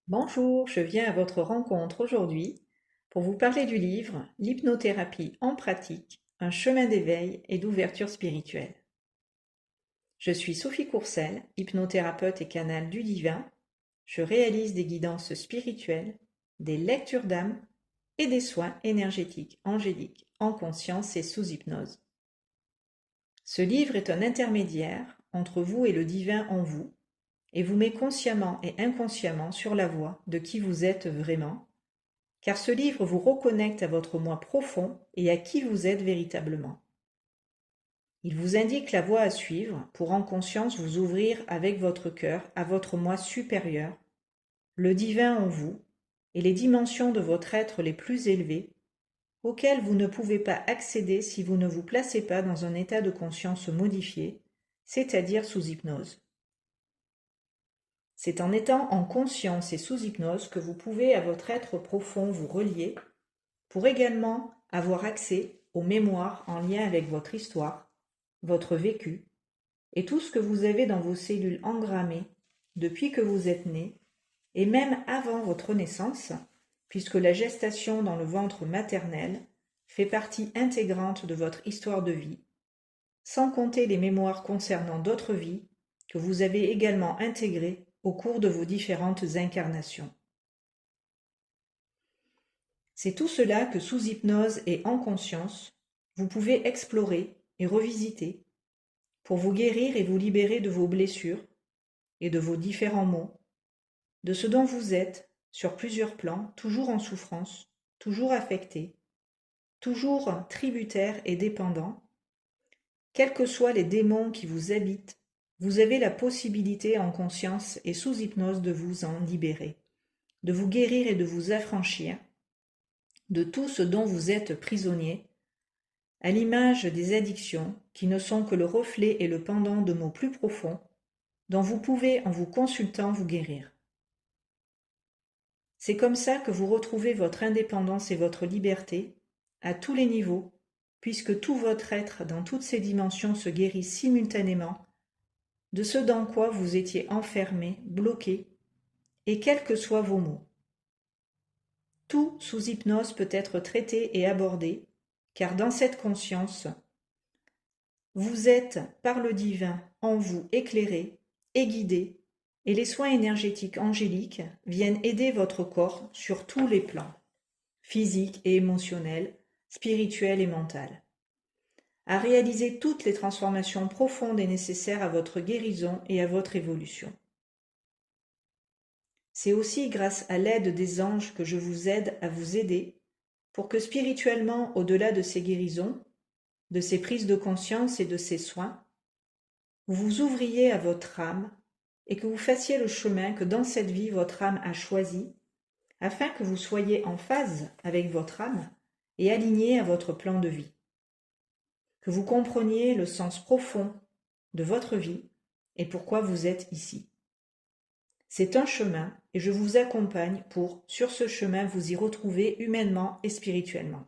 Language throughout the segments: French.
Bonjour, je viens à votre rencontre aujourd'hui pour vous parler du livre L'hypnothérapie en pratique, un chemin d'éveil et d'ouverture spirituelle. Je suis Sophie Courcel, hypnothérapeute et canal du divin. Je réalise des guidances spirituelles, des lectures d'âme et des soins énergétiques angéliques en conscience et sous hypnose. Ce livre est un intermédiaire entre vous et le divin en vous et vous met consciemment et inconsciemment sur la voie de qui vous êtes vraiment, car ce livre vous reconnecte à votre moi profond et à qui vous êtes véritablement. Il vous indique la voie à suivre pour en conscience vous ouvrir avec votre cœur à votre moi supérieur, le divin en vous et les dimensions de votre être les plus élevées, auxquelles vous ne pouvez pas accéder si vous ne vous placez pas dans un état de conscience modifié, c'est-à-dire sous hypnose. C'est en étant en conscience et sous hypnose que vous pouvez à votre être profond vous relier pour également avoir accès aux mémoires en lien avec votre histoire, votre vécu et tout ce que vous avez dans vos cellules engrammées depuis que vous êtes né et même avant votre naissance, puisque la gestation dans le ventre maternel fait partie intégrante de votre histoire de vie, sans compter les mémoires concernant d'autres vies que vous avez également intégrées au cours de vos différentes incarnations. C'est tout cela que sous hypnose et en conscience, vous pouvez explorer et revisiter pour vous guérir et vous libérer de vos blessures et de vos différents maux, de ce dont vous êtes sur plusieurs plans, toujours en souffrance, toujours affecté, toujours tributaire et dépendant. Quels que soient les démons qui vous habitent, vous avez la possibilité en conscience et sous hypnose de vous en libérer, de vous guérir et de vous affranchir de tout ce dont vous êtes prisonnier, à l'image des addictions qui ne sont que le reflet et le pendant de maux plus profonds dont vous pouvez en vous consultant vous guérir. C'est comme ça que vous retrouvez votre indépendance et votre liberté à tous les niveaux, puisque tout votre être dans toutes ses dimensions se guérit simultanément de ce dans quoi vous étiez enfermé, bloqué, et quels que soient vos maux. Tout sous hypnose peut être traité et abordé, car dans cette conscience, vous êtes par le divin en vous éclairé et guidé, et les soins énergétiques angéliques viennent aider votre corps sur tous les plans, physique et émotionnel, spirituel et mental, à réaliser toutes les transformations profondes et nécessaires à votre guérison et à votre évolution. C'est aussi grâce à l'aide des anges que je vous aide à vous aider pour que spirituellement, au-delà de ces guérisons, de ces prises de conscience et de ces soins, vous vous ouvriez à votre âme et que vous fassiez le chemin que dans cette vie votre âme a choisi, afin que vous soyez en phase avec votre âme et aligné à votre plan de vie. Que vous compreniez le sens profond de votre vie et pourquoi vous êtes ici. C'est un chemin et je vous accompagne pour, sur ce chemin, vous y retrouver humainement et spirituellement.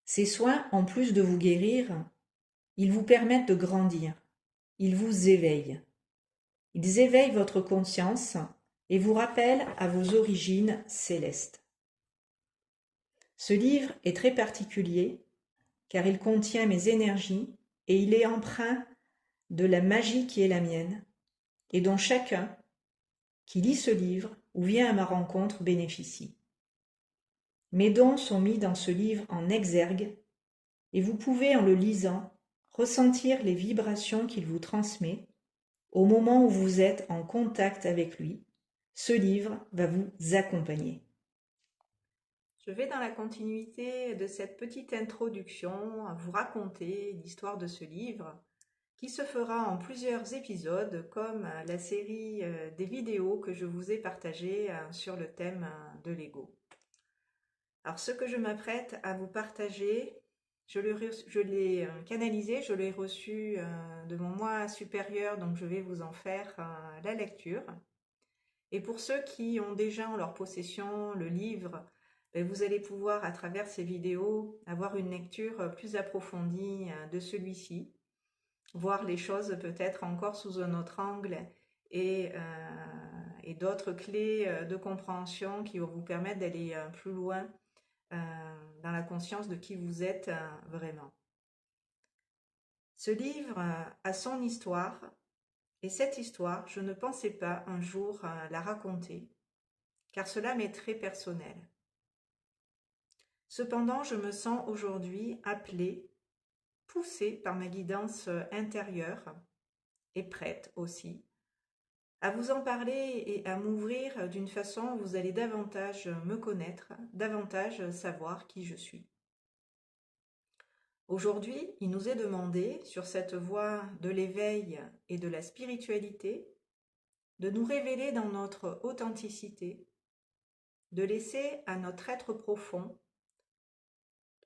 Ces soins, en plus de vous guérir, ils vous permettent de grandir, ils vous éveillent. Ils éveillent votre conscience et vous rappellent à vos origines célestes. Ce livre est très particulier car il contient mes énergies et il est empreint de la magie qui est la mienne et dont chacun qui lit ce livre ou vient à ma rencontre bénéficie. Mes dons sont mis dans ce livre en exergue et vous pouvez, en le lisant, ressentir les vibrations qu'il vous transmet au moment où vous êtes en contact avec lui. Ce livre va vous accompagner. Je vais dans la continuité de cette petite introduction vous raconter l'histoire de ce livre qui se fera en plusieurs épisodes comme la série des vidéos que je vous ai partagées sur le thème de l'ego. Alors ce que je m'apprête à vous partager, je l'ai canalisé, je l'ai reçu de mon moi supérieur, donc je vais vous en faire la lecture. Et pour ceux qui ont déjà en leur possession le livre, vous allez pouvoir, à travers ces vidéos, avoir une lecture plus approfondie de celui-ci, voir les choses peut-être encore sous un autre angle et et d'autres clés de compréhension qui vont vous permettre d'aller plus loin dans la conscience de qui vous êtes vraiment. Ce livre a son histoire, et cette histoire, je ne pensais pas un jour la raconter, car cela m'est très personnel. Cependant, je me sens aujourd'hui appelée, poussée par ma guidance intérieure, et prête aussi, à vous en parler et à m'ouvrir d'une façon où vous allez davantage me connaître, davantage savoir qui je suis. Aujourd'hui, il nous est demandé, sur cette voie de l'éveil et de la spiritualité, de nous révéler dans notre authenticité, de laisser à notre être profond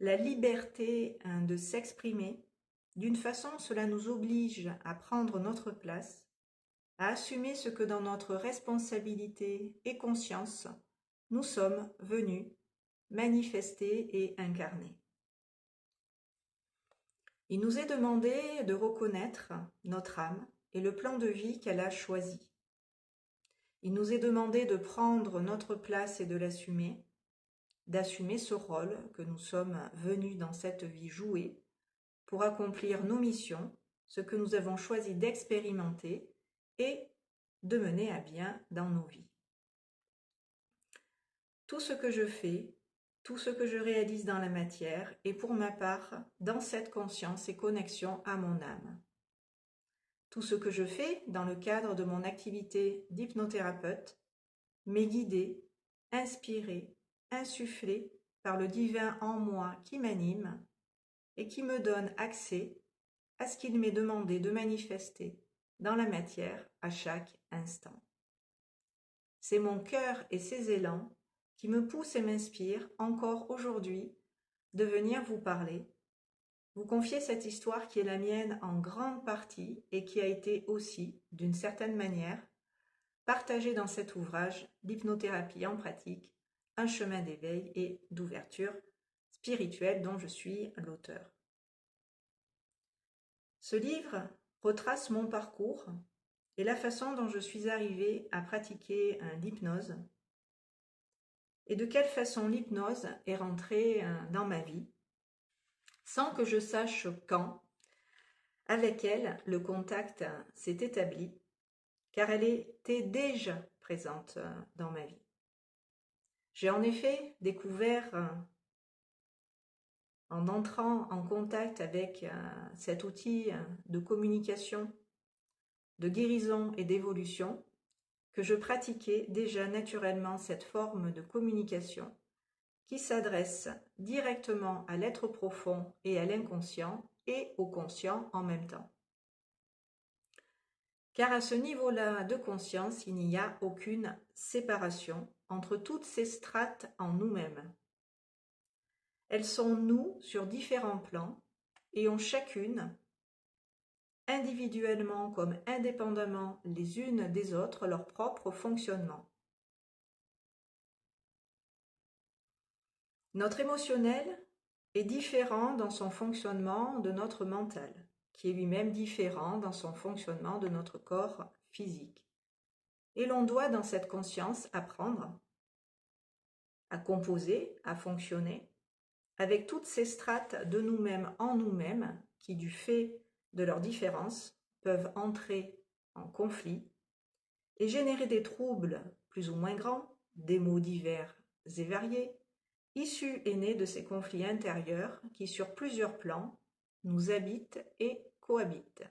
la liberté de s'exprimer. D'une façon, cela nous oblige à prendre notre place, à assumer ce que dans notre responsabilité et conscience, nous sommes venus manifester et incarner. Il nous est demandé de reconnaître notre âme et le plan de vie qu'elle a choisi. Il nous est demandé de prendre notre place et de l'assumer, d'assumer ce rôle que nous sommes venus dans cette vie jouer pour accomplir nos missions, ce que nous avons choisi d'expérimenter et de mener à bien dans nos vies. Tout ce que je fais, tout ce que je réalise dans la matière est pour ma part dans cette conscience et connexion à mon âme. Tout ce que je fais dans le cadre de mon activité d'hypnothérapeute m'est guidé, inspiré, insufflé par le divin en moi qui m'anime et qui me donne accès à ce qu'il m'est demandé de manifester dans la matière à chaque instant. C'est mon cœur et ses élans qui me poussent et m'inspirent encore aujourd'hui de venir vous parler, vous confier cette histoire qui est la mienne en grande partie et qui a été aussi, d'une certaine manière, partagée dans cet ouvrage, l'hypnothérapie en pratique, un chemin d'éveil et d'ouverture spirituelle dont je suis l'auteur. Ce livre retrace mon parcours et la façon dont je suis arrivée à pratiquer l'hypnose et de quelle façon l'hypnose est rentrée dans ma vie, sans que je sache quand, avec elle, le contact s'est établi, car elle était déjà présente dans ma vie. J'ai en effet découvert, en entrant en contact avec cet outil de communication, de guérison et d'évolution, que je pratiquais déjà naturellement cette forme de communication qui s'adresse directement à l'être profond et à l'inconscient et au conscient en même temps. Car à ce niveau-là de conscience, il n'y a aucune séparation entre toutes ces strates en nous-mêmes. Elles sont nous sur différents plans et ont chacune, individuellement comme indépendamment les unes des autres, leur propre fonctionnement. Notre émotionnel est différent dans son fonctionnement de notre mental, qui est lui-même différent dans son fonctionnement de notre corps physique. Et l'on doit, dans cette conscience, apprendre à composer, à fonctionner, avec toutes ces strates de nous-mêmes en nous-mêmes qui, du fait de leurs différences, peuvent entrer en conflit et générer des troubles plus ou moins grands, des maux divers et variés, issus et nés de ces conflits intérieurs qui, sur plusieurs plans, nous habitent et cohabitent.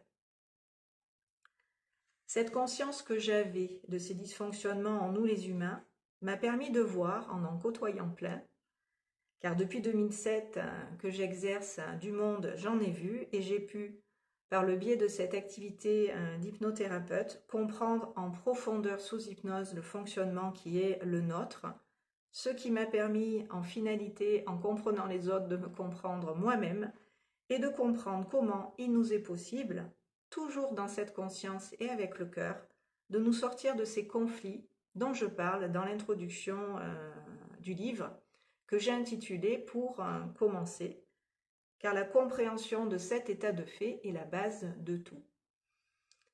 Cette conscience que j'avais de ces dysfonctionnements en nous les humains m'a permis de voir, en côtoyant plein, car depuis 2007 que j'exerce du monde, j'en ai vu et j'ai pu, par le biais de cette activité d'hypnothérapeute, comprendre en profondeur sous hypnose le fonctionnement qui est le nôtre, ce qui m'a permis en finalité, en comprenant les autres, de me comprendre moi-même et de comprendre comment il nous est possible, toujours dans cette conscience et avec le cœur, de nous sortir de ces conflits dont je parle dans l'introduction du livre, que j'ai intitulé pour commencer, car la compréhension de cet état de fait est la base de tout.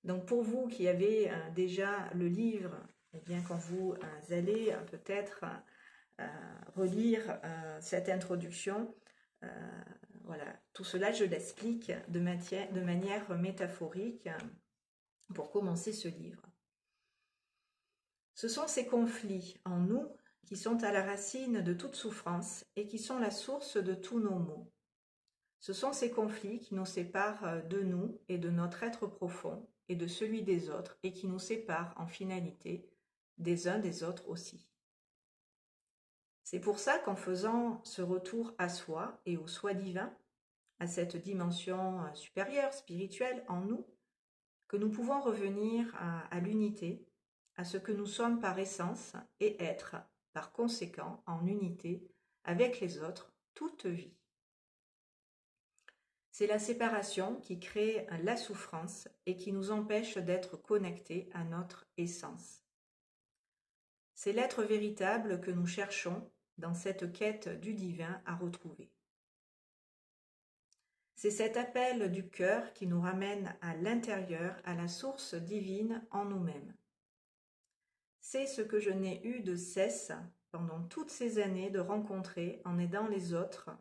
Donc pour vous qui avez déjà le livre eh bien, quand vous allez peut-être relire cette introduction, voilà, tout cela, je l'explique de manière métaphorique pour commencer ce livre. Ce sont ces conflits en nous qui sont à la racine de toute souffrance et qui sont la source de tous nos maux. Ce sont ces conflits qui nous séparent de nous et de notre être profond et de celui des autres et qui nous séparent en finalité des uns des autres aussi. C'est pour ça qu'en faisant ce retour à soi et au soi divin, à cette dimension supérieure, spirituelle en nous, que nous pouvons revenir à l'unité, à ce que nous sommes par essence et être, par conséquent, en unité avec les autres, toute vie. C'est la séparation qui crée la souffrance et qui nous empêche d'être connectés à notre essence. C'est l'être véritable que nous cherchons dans cette quête du divin à retrouver. C'est cet appel du cœur qui nous ramène à l'intérieur, à la source divine en nous-mêmes. C'est ce que je n'ai eu de cesse pendant toutes ces années de rencontrer en aidant les autres,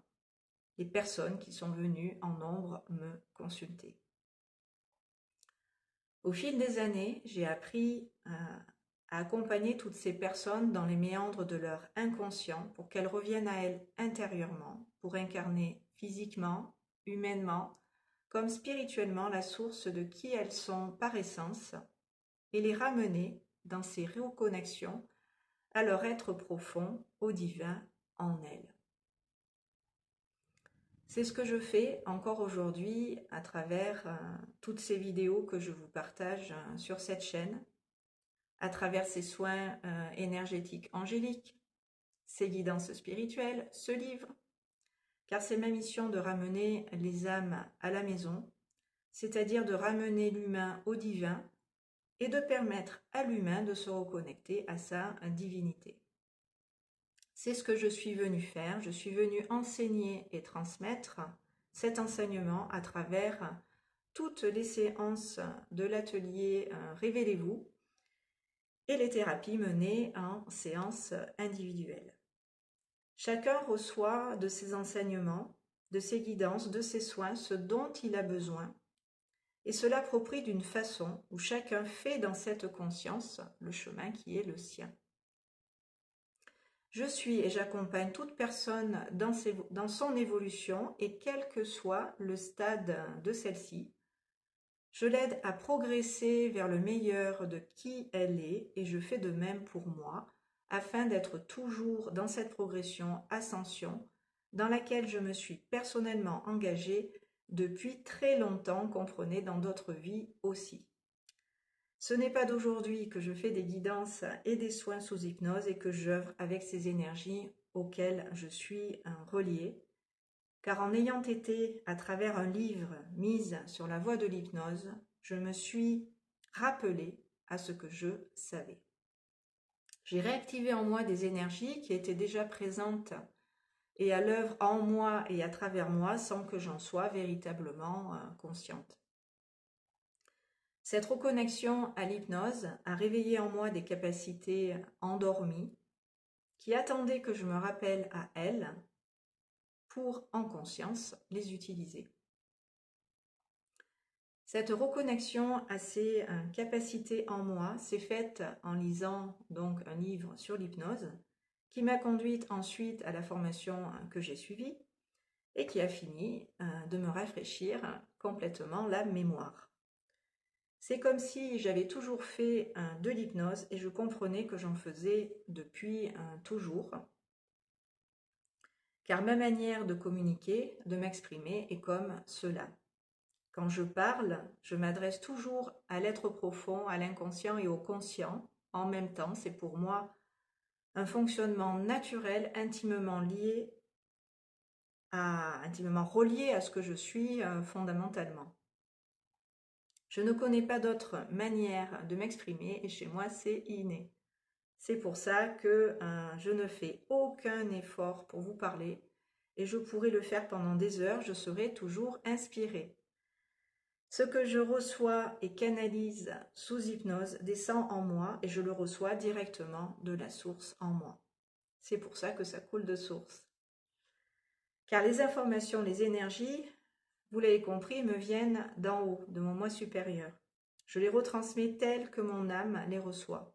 les personnes qui sont venues en nombre me consulter. Au fil des années, j'ai appris à accompagner toutes ces personnes dans les méandres de leur inconscient pour qu'elles reviennent à elles intérieurement, pour incarner physiquement, humainement, comme spirituellement la source de qui elles sont par essence et les ramener dans ces reconnexions à leur être profond, au divin en elles. C'est ce que je fais encore aujourd'hui à travers toutes ces vidéos que je vous partage sur cette chaîne, à travers ces soins énergétiques angéliques, ces guidances spirituelles, ce livre, car c'est ma mission de ramener les âmes à la maison, c'est-à-dire de ramener l'humain au divin et de permettre à l'humain de se reconnecter à sa divinité. C'est ce que je suis venue faire, je suis venue enseigner et transmettre cet enseignement à travers toutes les séances de l'atelier Révélez-vous et les thérapies menées en séance individuelle. Chacun reçoit de ces enseignements, de ces guidances, de ces soins, ce dont il a besoin, et se l'approprie d'une façon où chacun fait dans cette conscience le chemin qui est le sien. Je suis et j'accompagne toute personne dans son évolution et quel que soit le stade de celle-ci. Je l'aide à progresser vers le meilleur de qui elle est et je fais de même pour moi afin d'être toujours dans cette progression ascension dans laquelle je me suis personnellement engagée depuis très longtemps, comprenez, dans d'autres vies aussi. Ce n'est pas d'aujourd'hui que je fais des guidances et des soins sous hypnose et que j'œuvre avec ces énergies auxquelles je suis reliée, car en ayant été, à travers un livre, mise sur la voie de l'hypnose, je me suis rappelée à ce que je savais. J'ai réactivé en moi des énergies qui étaient déjà présentes et à l'œuvre en moi et à travers moi sans que j'en sois véritablement consciente. Cette reconnexion à l'hypnose a réveillé en moi des capacités endormies qui attendaient que je me rappelle à elles pour, en conscience, les utiliser. Cette reconnexion à ces capacités en moi s'est faite en lisant donc un livre sur l'hypnose qui m'a conduite ensuite à la formation que j'ai suivie et qui a fini de me rafraîchir complètement la mémoire. C'est comme si j'avais toujours fait de l'hypnose et je comprenais que j'en faisais depuis toujours. Car ma manière de communiquer, de m'exprimer est comme cela. Quand je parle, je m'adresse toujours à l'être profond, à l'inconscient et au conscient. En même temps, c'est pour moi un fonctionnement naturel, intimement relié à ce que je suis fondamentalement. Je ne connais pas d'autre manière de m'exprimer et chez moi c'est inné. C'est pour ça que je ne fais aucun effort pour vous parler et je pourrais le faire pendant des heures, je serai toujours inspirée. Ce que je reçois et canalise sous hypnose descend en moi et je le reçois directement de la source en moi. C'est pour ça que ça coule de source. Car les informations, les énergies, vous l'avez compris, me viennent d'en haut, de mon moi supérieur. Je les retransmets telles que mon âme les reçoit.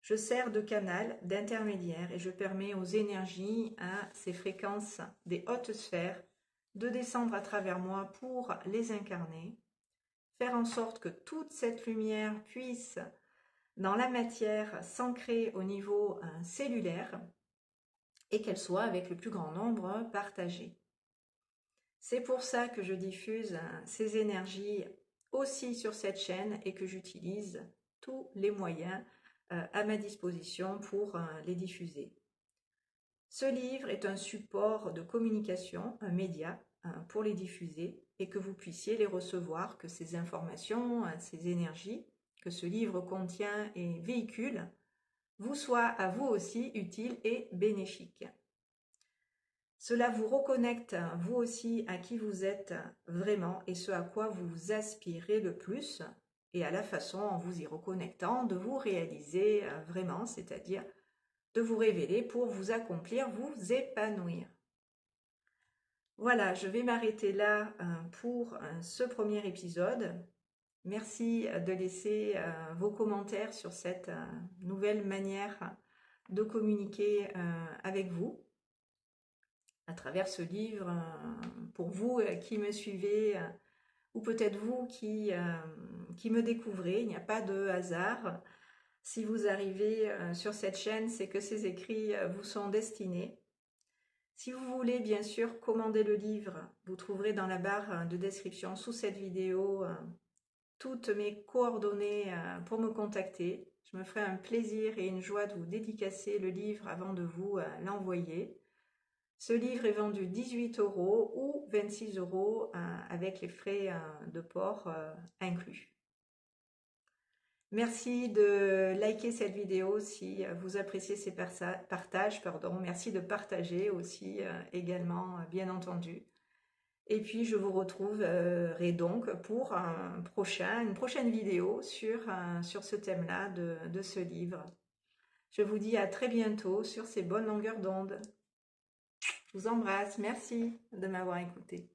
Je sers de canal, d'intermédiaire et je permets aux énergies, à ces fréquences des hautes sphères, de descendre à travers moi pour les incarner, faire en sorte que toute cette lumière puisse, dans la matière, s'ancrer au niveau cellulaire et qu'elle soit avec le plus grand nombre partagée. C'est pour ça que je diffuse ces énergies aussi sur cette chaîne et que j'utilise tous les moyens à ma disposition pour les diffuser. Ce livre est un support de communication, un média pour les diffuser et que vous puissiez les recevoir, que ces informations, ces énergies que ce livre contient et véhicule vous soient à vous aussi utiles et bénéfiques. Cela vous reconnecte, vous aussi, à qui vous êtes vraiment et ce à quoi vous aspirez le plus et à la façon, en vous y reconnectant, de vous réaliser vraiment, c'est-à-dire de vous révéler pour vous accomplir, vous épanouir. Voilà, je vais m'arrêter là pour ce premier épisode. Merci de laisser vos commentaires sur cette nouvelle manière de communiquer avec vous à travers ce livre. Pour vous qui me suivez ou peut-être vous qui me découvrez, il n'y a pas de hasard. Si vous arrivez sur cette chaîne, c'est que ces écrits vous sont destinés. Si vous voulez bien sûr commander le livre, vous trouverez dans la barre de description sous cette vidéo toutes mes coordonnées pour me contacter. Je me ferai un plaisir et une joie de vous dédicacer le livre avant de vous l'envoyer. Ce livre est vendu 18 € ou 26 € avec les frais de port inclus. Merci de liker cette vidéo si vous appréciez ces partages. Merci de partager aussi également, bien entendu. Et puis, je vous retrouverai donc pour une prochaine vidéo sur ce thème-là de ce livre. Je vous dis à très bientôt sur ces bonnes longueurs d'onde. Je vous embrasse. Merci de m'avoir écouté.